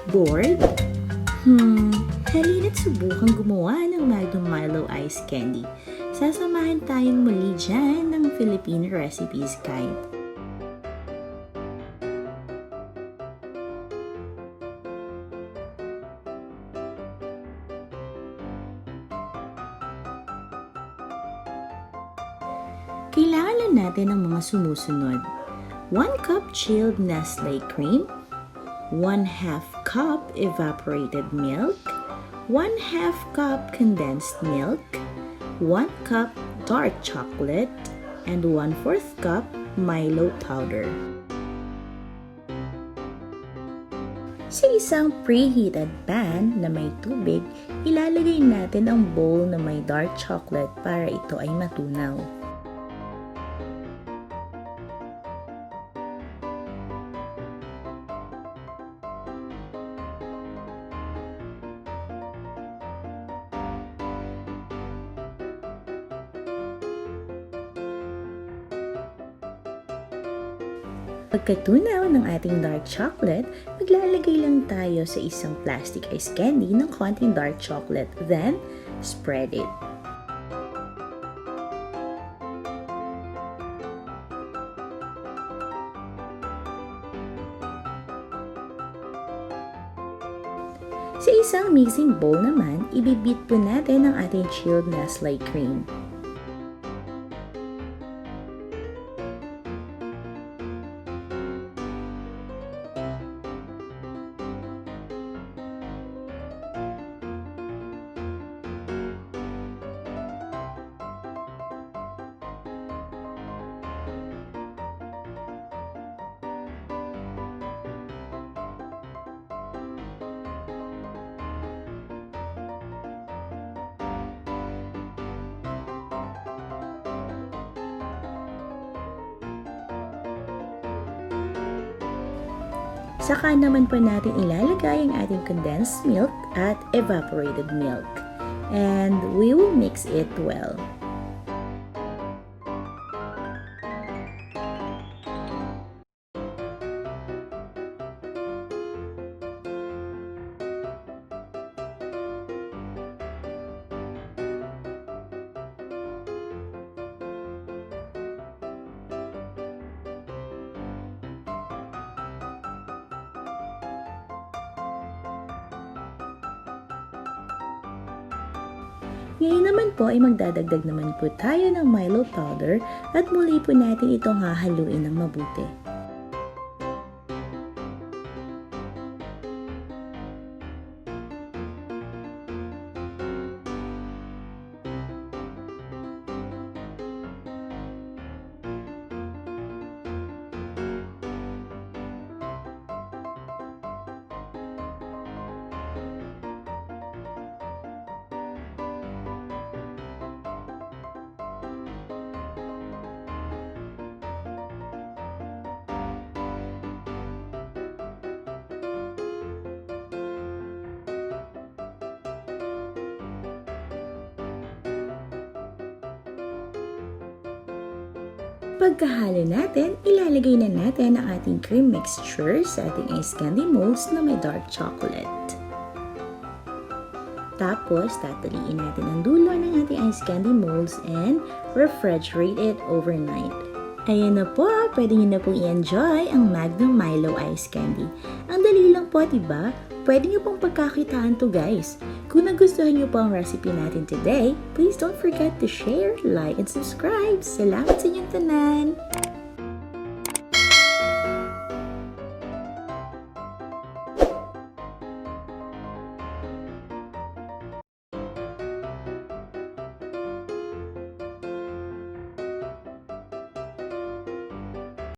Bored? Halina't subukan gumawa ng Magnum Milo Ice Candy. Sasamahan tayong muli dyan ng Filipino Recipes Guide. Kailangan lang natin ng mga sumusunod. 1 cup chilled Nestle cream, 1/2 cup evaporated milk, 1/2 cup condensed milk, 1 cup dark chocolate, and 1/4 cup Milo powder. Sa isang preheated pan na may tubig, ilalagay natin ang bowl na may dark chocolate para ito ay matunaw. Pagkatunaw ng ating dark chocolate, maglalagay lang tayo sa isang plastic ice candy ng konting dark chocolate. Then, spread it. Sa isang mixing bowl naman, ibibit po natin ang ating chilled Nestle cream. Saka naman po natin ilalagay ang ating condensed milk at evaporated milk. And we will mix it well. Ngayon naman po ay magdadagdag naman po tayo ng Milo powder at muli po natin itong hahaluin ng mabuti. Pagkahalo natin, ilalagay na natin ang ating cream mixture sa ating ice candy molds na may dark chocolate. Tapos, tataliin natin ang dulo ng ating ice candy molds and refrigerate it overnight. Ayan na po, pwede nyo na pong i-enjoy ang Magnum Milo Ice Candy. Ang dali lang po, diba? Pwede nyo pong pagkakitaan to guys. Kung nagustuhan nyo po ang recipe natin today, please don't forget to share, like, and subscribe. Salamat sa inyong tanan!